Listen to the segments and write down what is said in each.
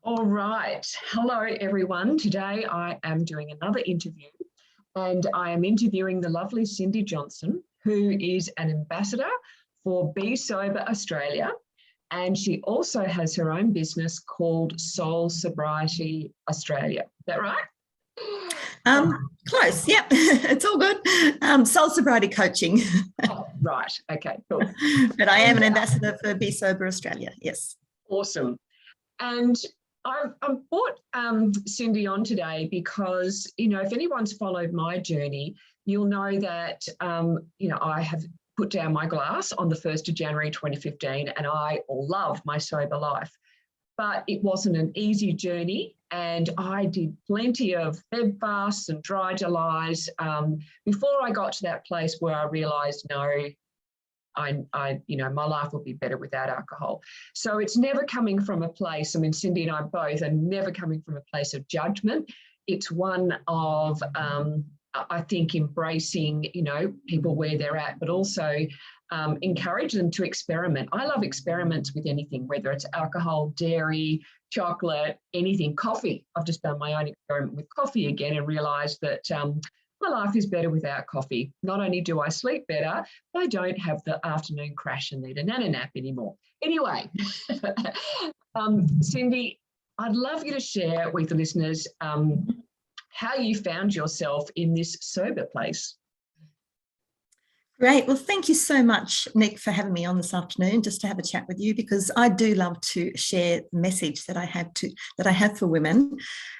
All right. Hello, everyone. Today I am doing another interview, and I am interviewing the lovely Cindy Johnston, who is an ambassador for Be Sober Australia. And she also has her own business called Soul Sobriety Australia. Is that right? Close. Yep. It's all good. Soul Sobriety Coaching. Oh, right. Okay, cool. But I am an ambassador for Be Sober Australia. Yes. Awesome. And I've brought Cindy on today because, if anyone's followed my journey, you'll know that, I have put down my glass on the 1st of January 2015, and I love my sober life. But it wasn't an easy journey, and I did plenty of fed fasts and dry Julys before I got to that place where I realised, no, my life would be better without alcohol. So it's never coming from a place, Cindy and I both are never coming from a place of judgment. It's one of, I think, embracing, people where they're at, but also encourage them to experiment. I love experiments with anything, whether it's alcohol, dairy, chocolate, anything, coffee. I've just done my own experiment with coffee again and realised that my life is better without coffee. Not only do I sleep better, but I don't have the afternoon crash and need a nana nap anymore. Anyway, Cindy, I'd love you to share with the listeners how you found yourself in this sober place. Great. Well, thank you so much, Nick, for having me on this afternoon just to have a chat with you, because I do love to share the message that I have for women.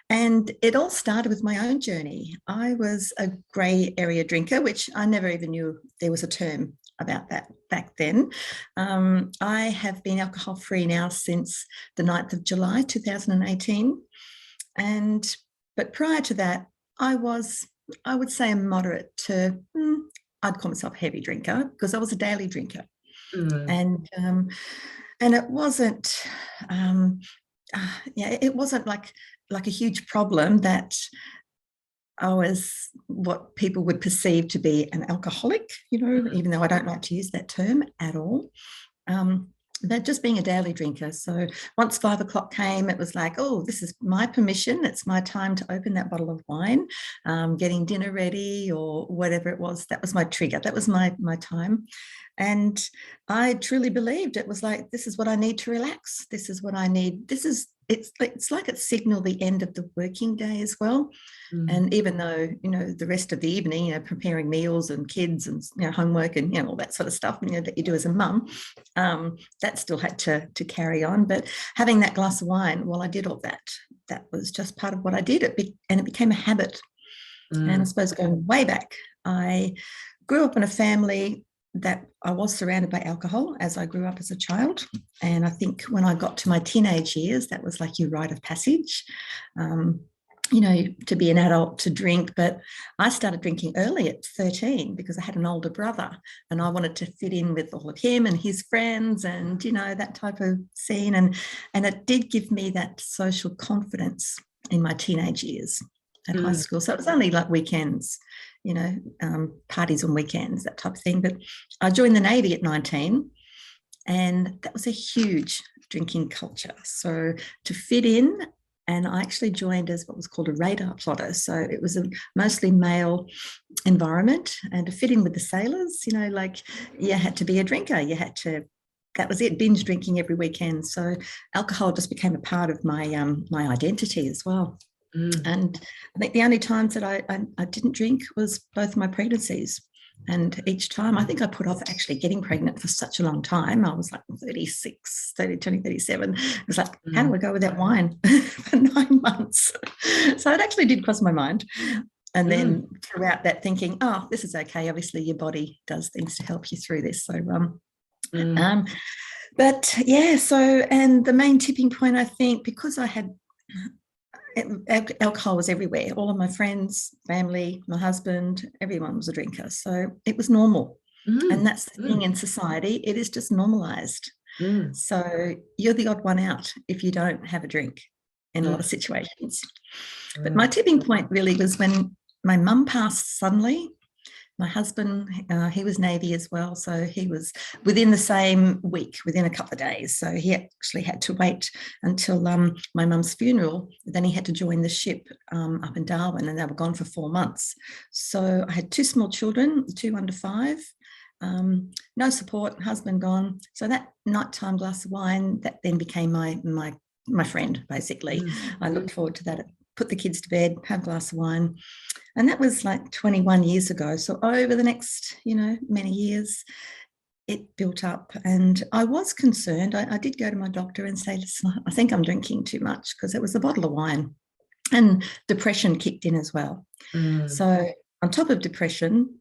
And it all started with my own journey. I was a grey area drinker, which I never even knew there was a term about that back then. I have been alcohol-free now since the 9th of July 2018. But prior to that, I would say a moderate to I'd call myself a heavy drinker because I was a daily drinker. And it wasn't it wasn't like a huge problem that I was what people would perceive to be an alcoholic, even though I don't like to use that term at all. But just being a daily drinker. So once 5 o'clock came, it was like, oh, this is my permission. It's my time to open that bottle of wine, getting dinner ready or whatever it was. That was my trigger. That was my time. And I truly believed it was like, this is what I need to relax. This is what I need. It's like it signaled the end of the working day as well. And even though, the rest of the evening, preparing meals and kids and, homework and, all that sort of stuff, that you do as a mum, that still had to carry on. But having that glass of wine while I did all that was just part of what I did. And it became a habit. And I suppose going way back, I grew up in a family that I was surrounded by alcohol as I grew up as a child. And I think when I got to my teenage years, that was like your rite of passage, to be an adult, to drink. But I started drinking early at 13 because I had an older brother and I wanted to fit in with all of him and his friends and, that type of scene. And it did give me that social confidence in my teenage years at high school. So it was only like weekends, parties on weekends, that type of thing. But I joined the Navy at 19 and that was a huge drinking culture. So to fit in, and I actually joined as what was called a radar plotter. So it was a mostly male environment, and to fit in with the sailors, you had to be a drinker. That was it, binge drinking every weekend. So alcohol just became a part of my identity as well. And I think the only times that I didn't drink was both my pregnancies. And each time, I think I put off actually getting pregnant for such a long time. I was like 36, turning 37. It was like, how do I go without wine for 9 months? So it actually did cross my mind. And then throughout that thinking, oh, this is okay. Obviously, your body does things to help you through this. So, but yeah, and the main tipping point, I think, because I had alcohol was everywhere. All of my friends, family, my husband, everyone was a drinker. So it was normal. And that's the thing in society. It is just normalized. So you're the odd one out if you don't have a drink in a lot of situations. But my tipping point really was when my mum passed suddenly My husband, he was Navy as well. So he was within the same week, within a couple of days. So he actually had to wait until my mum's funeral. Then he had to join the ship up in Darwin, and they were gone for 4 months. So I had 2 small children, 2 under 5. No support, husband gone. So that nighttime glass of wine, that then became my friend, basically. I looked forward to that. Put the kids to bed, have a glass of wine. And that was like 21 years ago. So over the next, many years, it built up. And I was concerned. I did go to my doctor and say, listen, I think I'm drinking too much, because it was a bottle of wine. And depression kicked in as well. So on top of depression,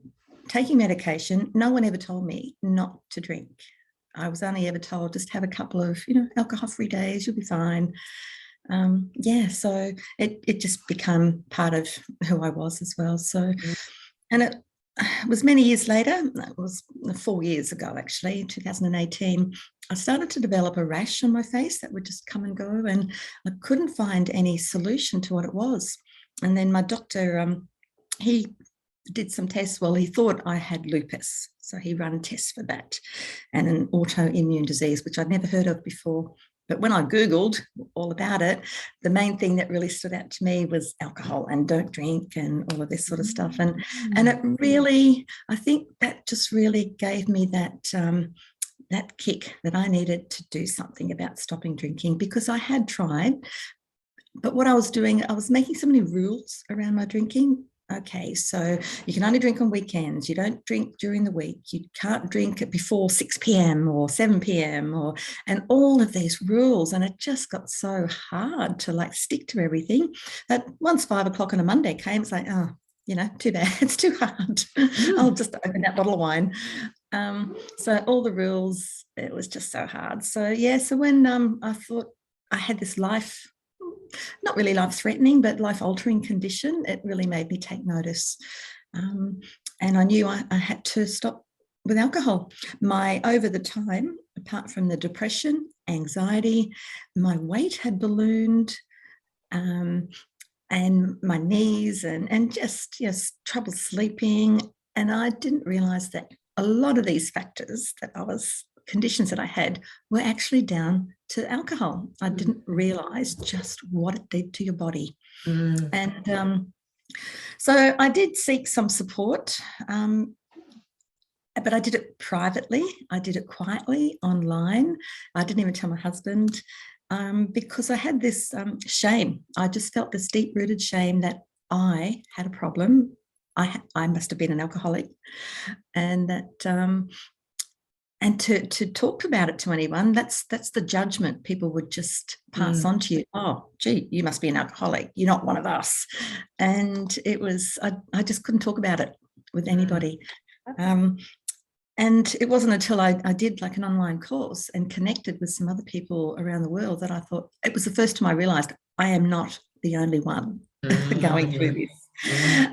taking medication, no one ever told me not to drink. I was only ever told, just have a couple of, alcohol-free days, you'll be fine. So it just became part of who I was as well. So, and it was many years later, it was 4 years ago, actually, 2018, I started to develop a rash on my face that would just come and go, and I couldn't find any solution to what it was. And then my doctor, he did some tests. Well, he thought I had lupus. So he ran tests for that, and an autoimmune disease, which I'd never heard of before. But when I Googled all about it, the main thing that really stood out to me was alcohol and don't drink and all of this sort of stuff. And it really, I think that just really gave me that kick that I needed to do something about stopping drinking, because I had tried. But what I was doing, I was making so many rules around my drinking. Okay, so you can only drink on weekends. You don't drink during the week. You can't drink before 6 p.m. or 7 p.m. and all of these rules. And it just got so hard to stick to everything that once 5 o'clock on a Monday came, it's like, oh, too bad. It's too hard. I'll just open that bottle of wine. So all the rules, it was just so hard. So when I thought I had this life, not really life-threatening, but life-altering condition, it really made me take notice. And I knew I had to stop with alcohol. Over the time, apart from the depression, anxiety, my weight had ballooned, and my knees, and just trouble sleeping. And I didn't realise that a lot of these factors conditions that I had were actually down to alcohol. I didn't realise just what it did to your body. And so I did seek some support, but I did it privately. I did it quietly online. I didn't even tell my husband, because I had this shame. I just felt this deep-rooted shame that I had a problem. I must have been an alcoholic, and that and to talk about it to anyone, that's the judgment people would just pass on to you. Oh, gee, you must be an alcoholic. You're not one of us. And it was, I just couldn't talk about it with anybody. And it wasn't until I did an online course and connected with some other people around the world that I thought, it was the first time I realised I am not the only one going through this.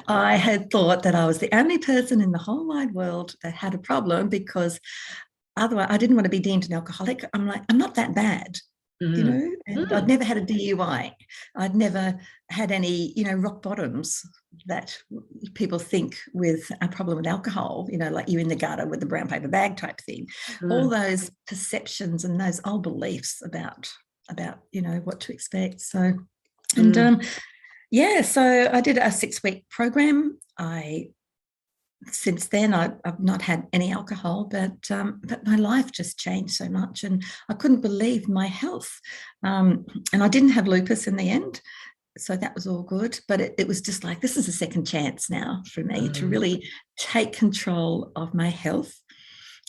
I had thought that I was the only person in the whole wide world that had a problem, because otherwise I didn't want to be deemed an alcoholic. I'm like, I'm not that bad, and I'd never had a DUI. I'd never had any, rock bottoms that people think with a problem with alcohol, like you're in the gutter with the brown paper bag type thing. All those perceptions and those old beliefs about what to expect. So, and so I did a 6-week program. Since then, I've not had any alcohol, but my life just changed so much, and I couldn't believe my health. And I didn't have lupus in the end, so that was all good. But it was just like, this is a second chance now for me to really take control of my health.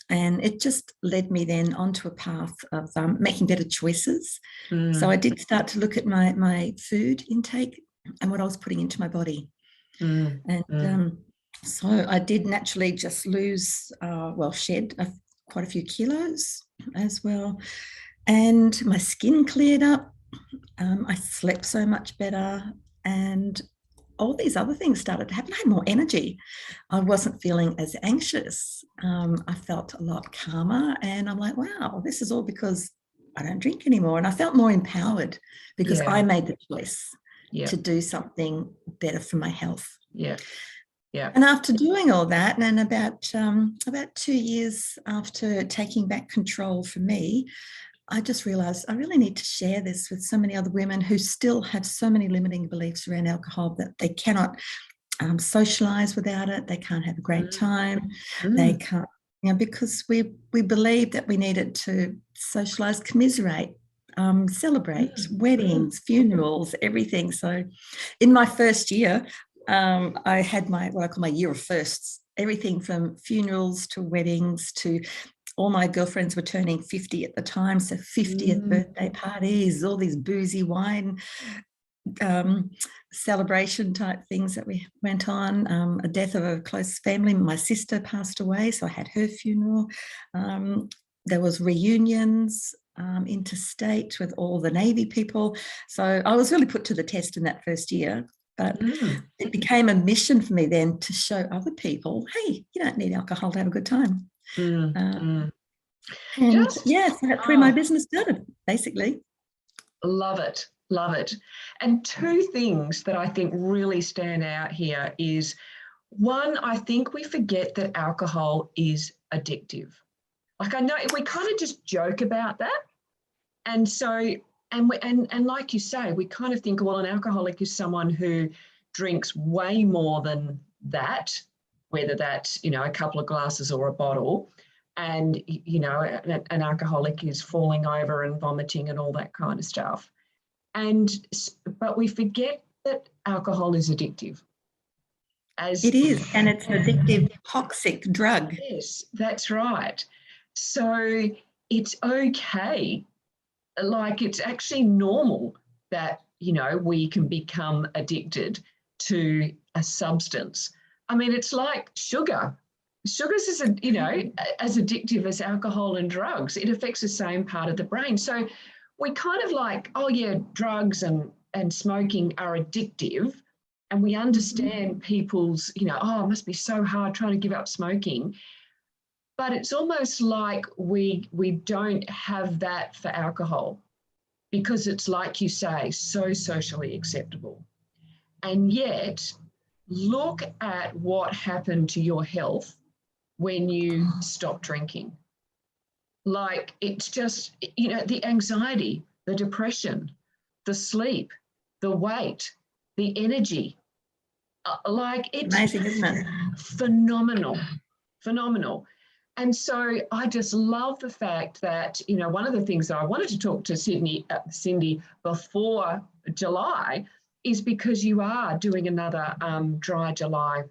And it just led me then onto a path of making better choices. So I did start to look at my food intake and what I was putting into my body. So I did naturally just shed quite a few kilos as well. And my skin cleared up. I slept so much better. And all these other things started to happen. I had more energy. I wasn't feeling as anxious. I felt a lot calmer. And I'm like, wow, this is all because I don't drink anymore. And I felt more empowered because I made the choice to do something better for my health. Yeah. Yeah. And after doing all that, and about 2 years after taking back control for me, I just realized I really need to share this with so many other women who still have so many limiting beliefs around alcohol that they cannot socialize without it. They can't have a great time. They can't, because we believe that we need it to socialize, commiserate, celebrate weddings, funerals, everything. So in my first year, I had what I call my year of firsts, everything from funerals to weddings to all my girlfriends were turning 50 at the time. So 50th birthday parties, all these boozy wine celebration type things that we went on. A death of a close family. My sister passed away, so I had her funeral. There was reunions interstate with all the Navy people. So I was really put to the test in that first year. But it became a mission for me then to show other people, hey, you don't need alcohol to have a good time. And so that's where my business started, basically. Love it. Love it. And two things that I think really stand out here is, one, I think we forget that alcohol is addictive. Like, I know we kind of just joke about that. And so, and like you say, we kind of think, well, an alcoholic is someone who drinks way more than that, whether that's, a couple of glasses or a bottle. And, an alcoholic is falling over and vomiting and all that kind of stuff. But we forget that alcohol is addictive. It is, and it's an addictive, toxic drug. Yes, that's right. So it's okay. Like, it's actually normal that, we can become addicted to a substance. I mean, it's like sugar. Sugar's is, as addictive as alcohol and drugs. It affects the same part of the brain. So we kind of like, oh yeah, drugs and smoking are addictive. And we understand people's, it must be so hard trying to give up smoking. But it's almost like we don't have that for alcohol, because it's, like you say, so socially acceptable. And yet, look at what happened to your health when you stop drinking. Like, it's just, the anxiety, the depression, the sleep, the weight, the energy. Like, it's amazing, isn't it? Phenomenal. And so I just love the fact that, one of the things that I wanted to talk to Cindy before July is because you are doing another Dry July,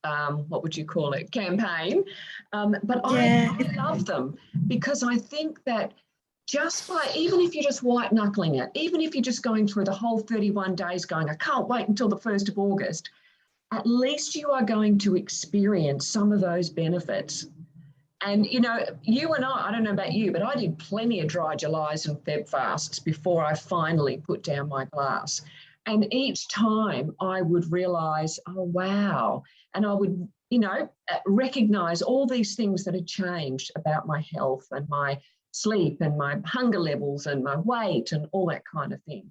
what would you call it, campaign. But I love them, because I think that just by, even if you're just white knuckling it, even if you're just going through the whole 31 days going, I can't wait until the 1st of August, at least you are going to experience some of those benefits. And, you and I don't know about you, but I did plenty of Dry Julys and Feb fasts before I finally put down my glass. And each time I would realize, oh, wow. And I would, recognize all these things that had changed about my health and my sleep and my hunger levels and my weight and all that kind of thing.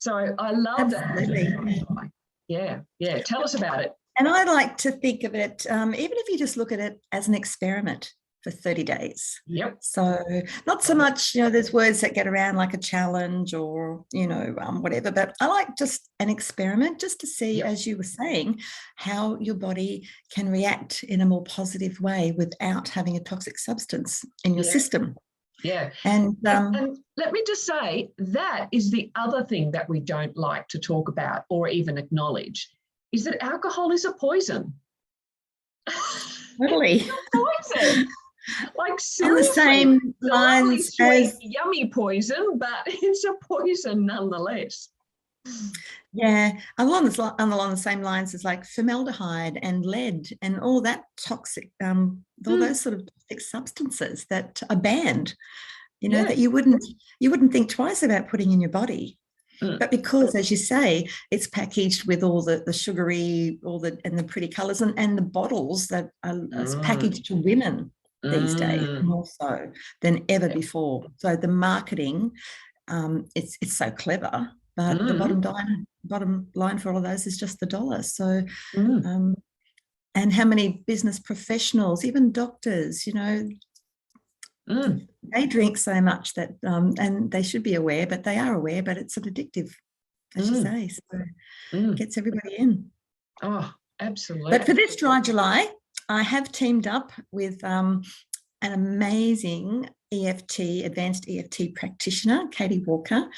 So I love that. Yeah. Tell us about it. And I like to think of it, even if you just look at it as an experiment for 30 days. Yep. So not so much, there's words that get around like a challenge or, whatever, but I like just an experiment just to see, as you were saying, how your body can react in a more positive way without having a toxic substance in your system. Yeah. And let me just say, that is the other thing that we don't like to talk about or even acknowledge, is that alcohol is a poison. Totally. It's a poison. Like, seriously, on the same lines as yummy poison, but it's a poison nonetheless. Yeah, along the same lines as like formaldehyde and lead and all that toxic, all those sort of toxic substances that are banned, that you wouldn't think twice about putting in your body. But because, as you say, it's packaged with all the sugary, and the pretty colours and the bottles that are packaged to women these days more so than ever before. So the marketing, it's so clever. But the bottom line for all of those is just the dollar. So, Mm. and how many business professionals, even doctors, Mm. they drink so much that, and they should be aware, but they are aware, but it's an addictive, as you Mm. say, so it Mm. gets everybody in. Oh, absolutely. But for this dry July, I have teamed up with an amazing advanced EFT practitioner, Katie Walker.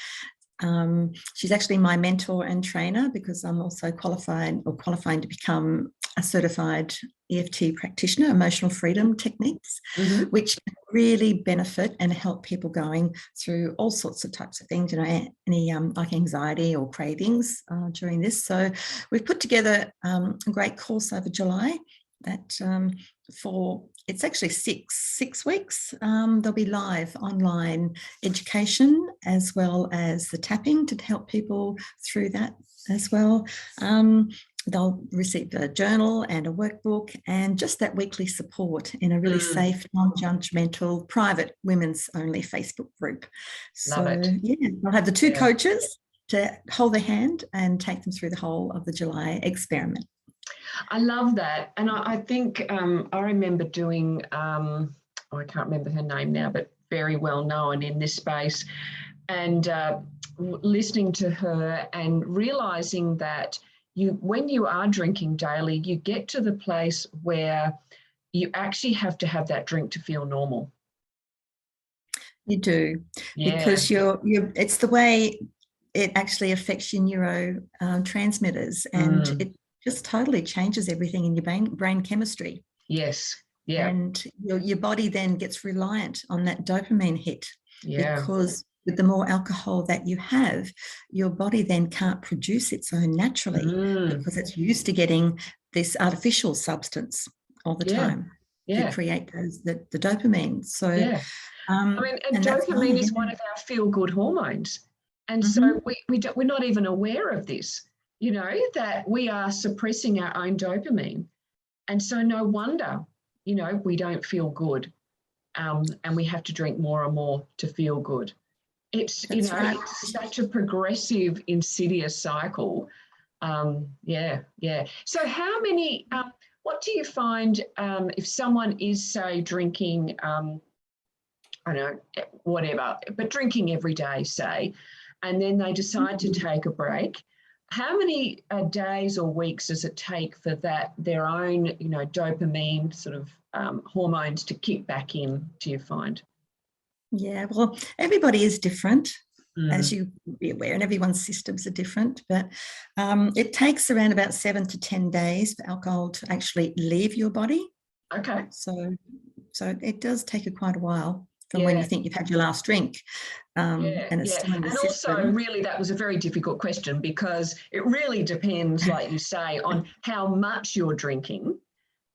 She's actually my mentor and trainer because I'm also qualifying to become a certified EFT practitioner, emotional freedom techniques, which can really benefit and help people going through all sorts of types of things, any like anxiety or cravings during this. So we've put together a great course over July that it's actually six weeks. There'll be live online education as well as the tapping to help people through that as well. They'll receive a journal and a workbook and just that weekly support in a really safe, non-judgmental, private, women's only Facebook group. Love it. Yeah, I'll have the two coaches to hold their hand and take them through the whole of the July experiment. I love that. And I think I remember doing, I can't remember her name now, but very well known in this space, and listening to her and realizing that when you are drinking daily, you get to the place where you actually have to have that drink to feel normal. You do, because it's the way it actually affects your neurotransmitters, and it just totally changes everything in your brain chemistry. Yes. Yeah. And your body then gets reliant on that dopamine hit, because with the more alcohol that you have, your body then can't produce its own naturally because it's used to getting this artificial substance all the time to create the dopamine. So, and dopamine is one of our feel-good hormones. And so we're not even aware of this, that we are suppressing our own dopamine. And so no wonder, we don't feel good, and we have to drink more and more to feel good. It's, it's such a progressive, insidious cycle. So how many, what do you find if someone is, say, drinking, I don't know, whatever, but drinking every day, say, and then they decide to take a break? How many days or weeks does it take for their own, dopamine sort of hormones to kick back in, do you find? Yeah, well, everybody is different, as you be aware, and everyone's systems are different, but it takes around about 7 to 10 days for alcohol to actually leave your body. Okay. So it does take quite a while from when you think you've had your last drink. And it's still in the system. Also, really, that was a very difficult question because it really depends, like you say, on how much you're drinking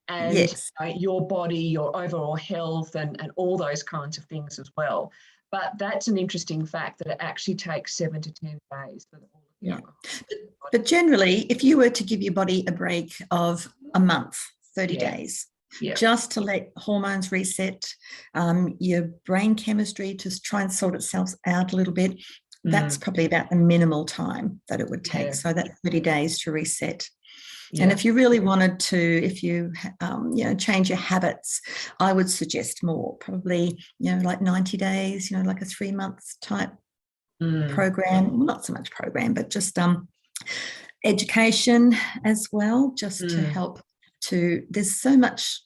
and your body, your overall health and all those kinds of things as well. But that's an interesting fact that it actually takes 7 to 10 days for all of the alcohol. But generally, if you were to give your body a break of a month, 30 days, just to let hormones reset, your brain chemistry to try and sort itself out a little bit, that's probably about the minimal time that it would take. So that's 30 days to reset. And if you really wanted to, if you, change your habits, I would suggest more, probably, like 90 days, like a 3 months type program, not so much program, but just education as well, just to help there's so much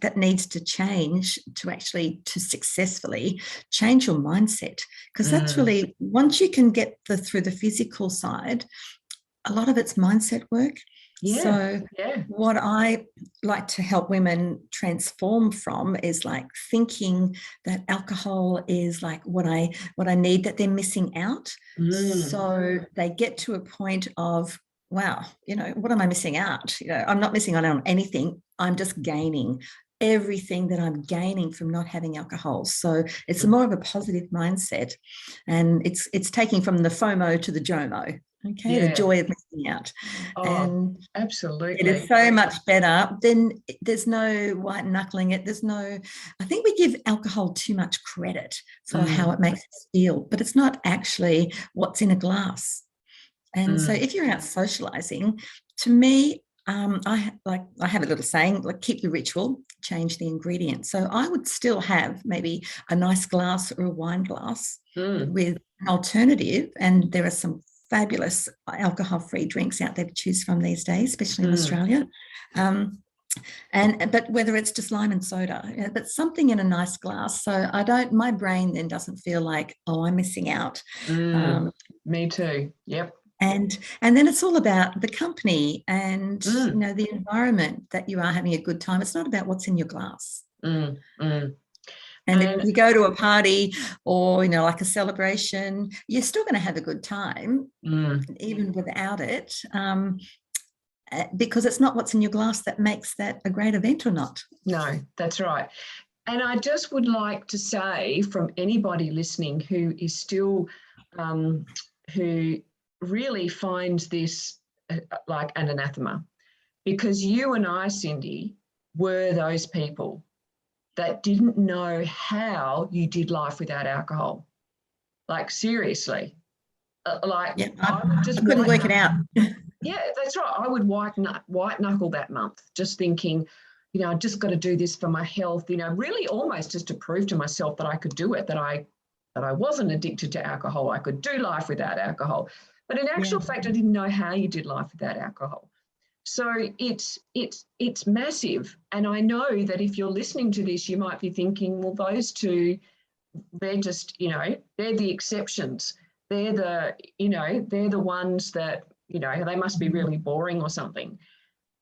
that needs to change to successfully change your mindset, because that's really, once you can get through the physical side, a lot of it's mindset work. What I like to help women transform from is like thinking that alcohol is like what I need, that they're missing out. So they get to a point of, wow, what am I missing out? I'm not missing out on anything. I'm just gaining everything that I'm gaining from not having alcohol. So it's more of a positive mindset, and it's taking from the FOMO to the JOMO. Okay, the joy of missing out. And absolutely, it is so much better. Then there's no white knuckling it. I think we give alcohol too much credit for how it makes us feel, but it's not actually what's in a glass. And so if you're out socializing, to me, I have a little saying, like, keep the ritual, change the ingredients. So I would still have maybe a nice glass or a wine glass with an alternative. And there are some fabulous alcohol-free drinks out there to choose from these days, especially in Australia. But whether it's just lime and soda, but something in a nice glass. So my brain then doesn't feel like, oh, I'm missing out. Me too. Yep. And then it's all about the company and the environment, that you are having a good time. It's not about what's in your glass. And if you go to a party or like a celebration, you're still going to have a good time, even without it, because it's not what's in your glass that makes that a great event or not. No, that's right. And I just would like to say, from anybody listening who is still who really finds this like an anathema, because you and I, Cindy, were those people that didn't know how you did life without alcohol. Like, seriously. I couldn't work it out. Yeah, that's right. I would white knuckle that month, just thinking, I just got to do this for my health, really almost just to prove to myself that I could do it, that I wasn't addicted to alcohol. I could do life without alcohol. But in actual fact, I didn't know how you did life without alcohol. So it's massive. And I know that if you're listening to this, you might be thinking, well, those two, they're just, they're the exceptions. They're the ones that, they must be really boring or something.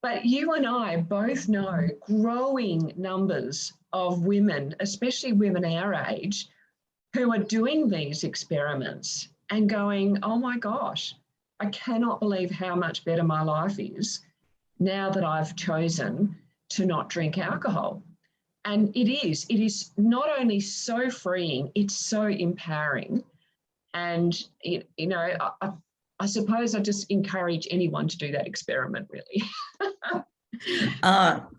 But you and I both know growing numbers of women, especially women our age, who are doing these experiments and going, oh my gosh, I cannot believe how much better my life is now that I've chosen to not drink alcohol. And it is not only so freeing, it's so empowering. And, I suppose I just encourage anyone to do that experiment, really.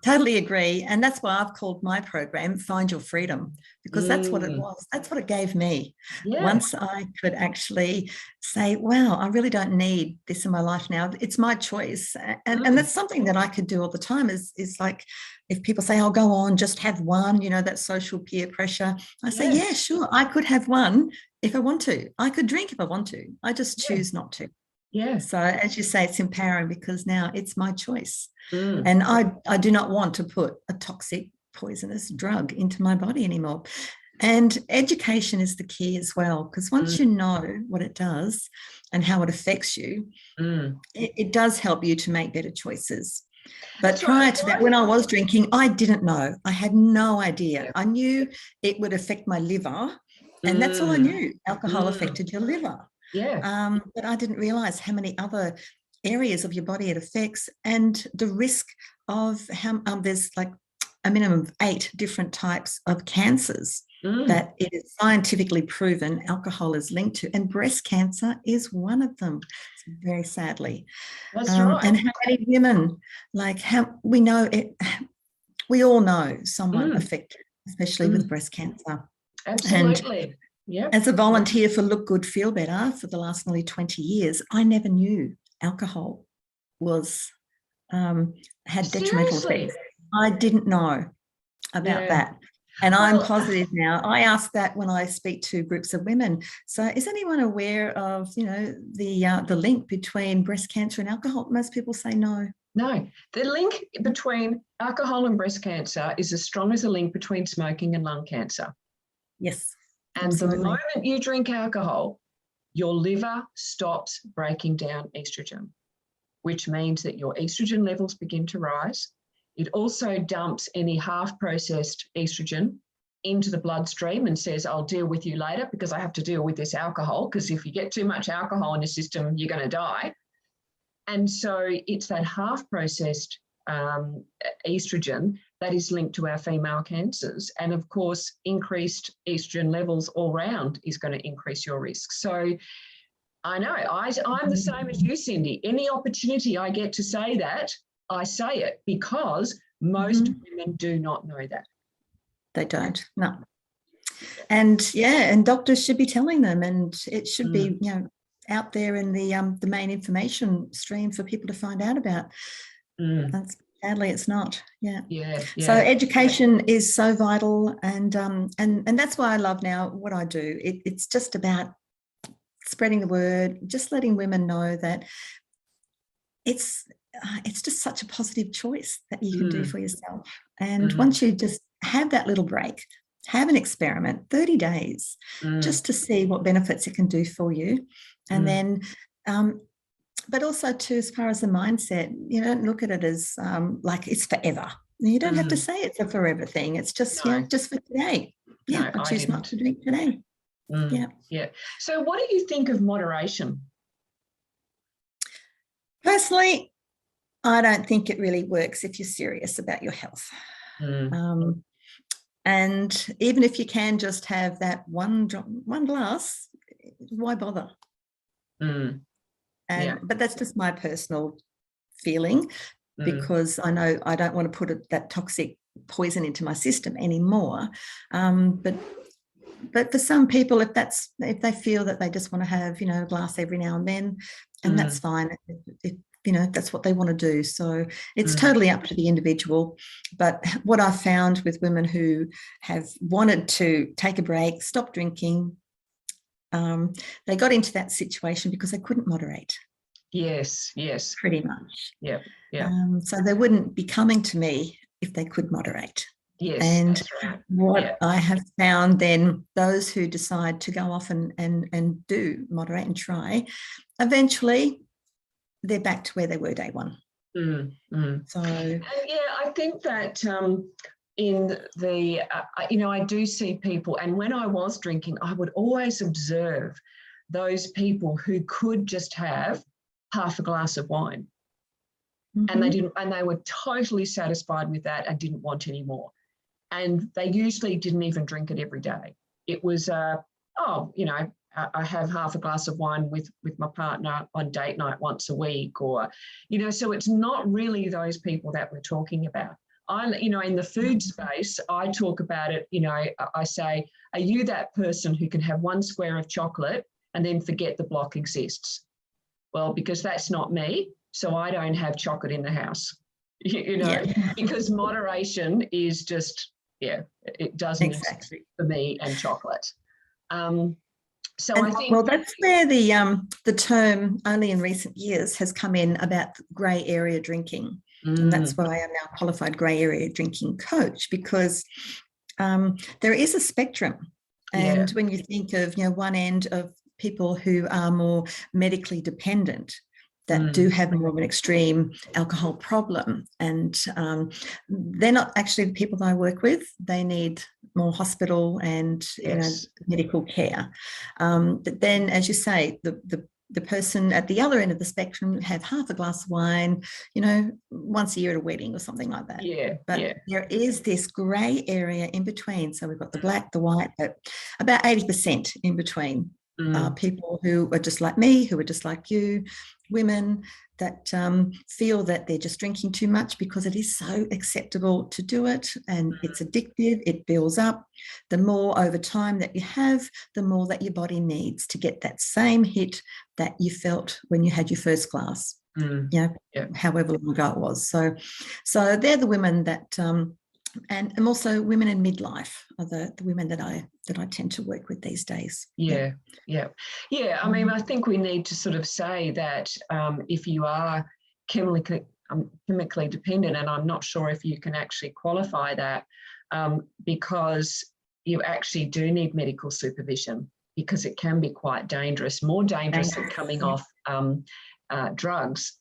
Totally agree. And that's why I've called my program Find Your Freedom, because that's what it was. That's what it gave me. Yeah. Once I could actually say, wow, I really don't need this in my life now. It's my choice. And that's something that I could do all the time is like, if people say, oh, go on, just have one, that social peer pressure. I say, yeah, sure, I could have one if I want to. I could drink if I want to. I just choose not to. Yeah. So as you say, it's empowering because now it's my choice. And I do not want to put a toxic, poisonous drug into my body anymore. And education is the key as well, because once you know what it does and how it affects you, it does help you to make better choices. But prior to that, when I was drinking, I didn't know. I had no idea. I knew it would affect my liver, and that's all I knew. Alcohol affected your liver. Yeah. But I didn't realize how many other areas of your body it affects, and the risk of how there's like a minimum of 8 different types of cancers that it is scientifically proven alcohol is linked to, and breast cancer is one of them, very sadly. That's right. And how many women, like, how we know it, we all know someone affected, especially with breast cancer. Absolutely. And as a volunteer for Look Good, Feel Better for the last nearly 20 years, I never knew alcohol was had detrimental effects. I didn't know about that. And I'm positive now. I ask that when I speak to groups of women. So is anyone aware of, the link between breast cancer and alcohol? Most people say no. No. The link between alcohol and breast cancer is as strong as the link between smoking and lung cancer. Yes. And the moment you drink alcohol, your liver stops breaking down estrogen, which means that your estrogen levels begin to rise. It also dumps any half-processed estrogen into the bloodstream and says, I'll deal with you later because I have to deal with this alcohol, because if you get too much alcohol in your system, you're going to die. And so it's that half-processed estrogen that is linked to our female cancers. And of course, increased estrogen levels all round is going to increase your risk. So I know, I'm the same as you, Cindy. Any opportunity I get to say that, I say it, because most women do not know that. They don't, no. And and doctors should be telling them, and it should be, out there in the main information stream for people to find out about. And sadly, it's not. Yeah. So education is so vital, and that's why I love now what I do. It's just about spreading the word, just letting women know that it's just such a positive choice that you can do for yourself. And once you just have that little break, have an experiment, 30 days, just to see what benefits it can do for you. And then, but also too, as far as the mindset, you don't look at it as like it's forever. You don't have to say it's a forever thing. It's just, just for today. Yeah, I choose not to drink today. Yeah. So what do you think of moderation? Personally, I don't think it really works if you're serious about your health. And even if you can just have that one glass, why bother? But that's just my personal feeling, because I know I don't want to put that toxic poison into my system anymore. But for some people, if they feel that they just want to have, a glass every now and then, and that's fine. If that's what they want to do. So it's totally up to the individual. But what I've found with women who have wanted to take a break, stop drinking, they got into that situation because they couldn't moderate. Yes. Pretty much. Yeah. So they wouldn't be coming to me if they could moderate. Yes. And that's right. what I have found then, those who decide to go off and do moderate and try, eventually they're back to where they were day one. So I think that in the I do see people, and when I was drinking, I would always observe those people who could just have half a glass of wine, and they were totally satisfied with that and didn't want any more. And they usually didn't even drink it every day. It was I have half a glass of wine with my partner on date night once a week, or, so it's not really those people that we're talking about. In the food space, I talk about it, I say, are you that person who can have one square of chocolate and then forget the block exists? Well, because that's not me, so I don't have chocolate in the house, because moderation is just, it doesn't exist for me and chocolate. I think, well, that's where the term only in recent years has come in about grey area drinking. And that's why I'm now a qualified grey area drinking coach, because there is a spectrum. And when you think of, one end of people who are more medically dependent, that do have more of an extreme alcohol problem, and they're not actually the people that I work with. They need more hospital and medical care. But then, as you say, the person at the other end of the spectrum have half a glass of wine, once a year at a wedding or something like that. But there is this grey area in between. So we've got the black, the white, but about 80% in between. People who are just like me, who are just like you, women that feel that they're just drinking too much because it is so acceptable to do it, and it's addictive, it builds up. The more over time that you have, the more that your body needs to get that same hit that you felt when you had your first glass, however long ago it was. So they're the women that and also women in midlife are the women that I tend to work with these days. Yeah. I mean, I think we need to sort of say that if you are chemically dependent, and I'm not sure if you can actually qualify that, because you actually do need medical supervision, because it can be quite dangerous, more dangerous than coming off drugs.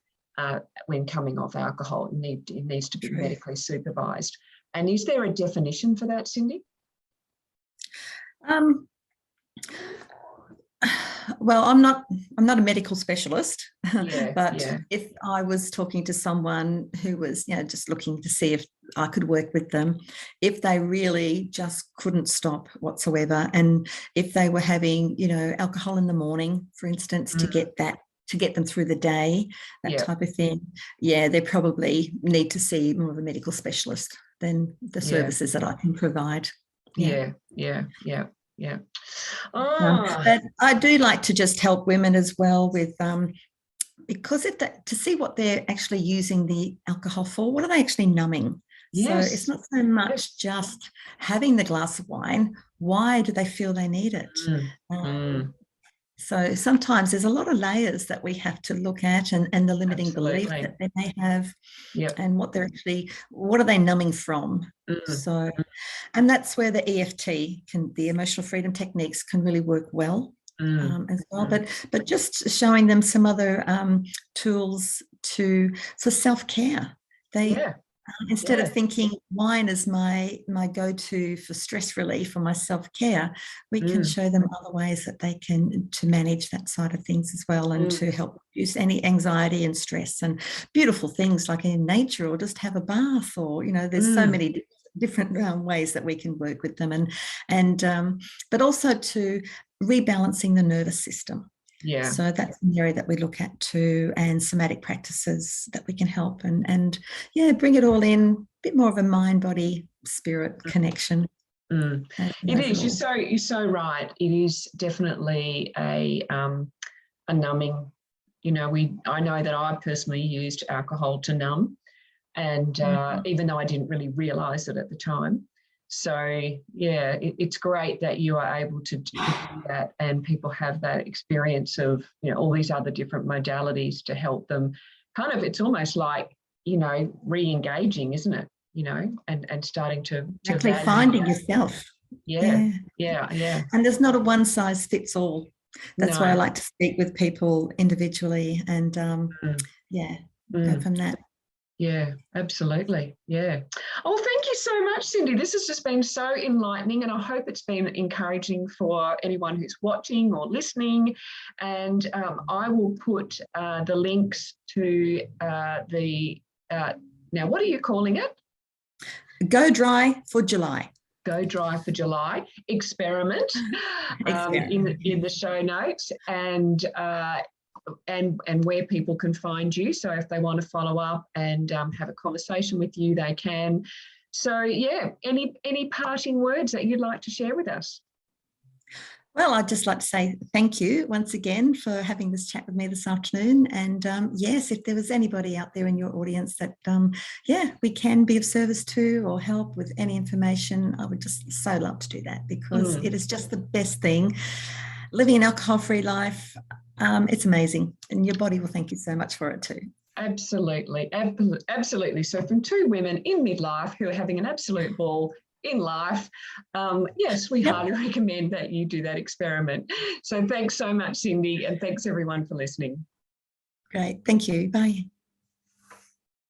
When coming off alcohol, it needs to be medically supervised. And is there a definition for that, Cindy? Well, I'm not a medical specialist, but if I was talking to someone who was, just looking to see if I could work with them, if they really just couldn't stop whatsoever, and if they were having, alcohol in the morning, for instance, to get them through the day, that type of thing, they probably need to see more of a medical specialist than the services that I can provide. Yeah. Yeah. Oh. But I do like to just help women as well with because to see what they're actually using the alcohol for. What are they actually numbing? Yes. So it's not so much just having the glass of wine. Why do they feel they need it? So sometimes there's a lot of layers that we have to look at, and the limiting belief that they may have, and what are they numbing from? So, and that's where the EFT the emotional freedom techniques can really work well as well. But just showing them some other tools for self-care. Instead of thinking wine is my go-to for stress relief or my self-care, we can show them other ways that they can to manage that side of things as well, and to help reduce any anxiety and stress, and beautiful things like in nature, or just have a bath, or there's so many different ways that we can work with them, and but also to rebalancing the nervous system. Yeah. So that's an area that we look at too, and somatic practices that we can help and bring it all in, a bit more of a mind, body, spirit connection. It is. You're so right. It is definitely a numbing. I know that I personally used alcohol to numb, and even though I didn't really realise it at the time. So, yeah, it's great that you are able to do that, and people have that experience of, all these other different modalities to help them. It's almost like, re-engaging, isn't it? And starting to actually finding yourself. Yeah. And there's not a one size fits all. That's why I like to speak with people individually and, go from that. Yeah, absolutely. Yeah. Oh, thank you so much, Cindy. This has just been so enlightening, and I hope it's been encouraging for anyone who's watching or listening. And I will put the links to now, what are you calling it? Go Dry for July. Go Dry for July experiment, in the show notes, and where people can find you. So if they want to follow up and have a conversation with you, they can. So yeah, any parting words that you'd like to share with us? Well, I'd just like to say thank you once again for having this chat with me this afternoon. And yes, if there was anybody out there in your audience that, we can be of service to or help with any information, I would just so love to do that, because it is just the best thing. Living an alcohol-free life, it's amazing, and your body will thank you so much for it too. Absolutely. So from two women in midlife who are having an absolute ball in life, yes, we highly recommend that you do that experiment. So thanks so much, Cindy, and thanks everyone for listening. Great. Thank you. Bye.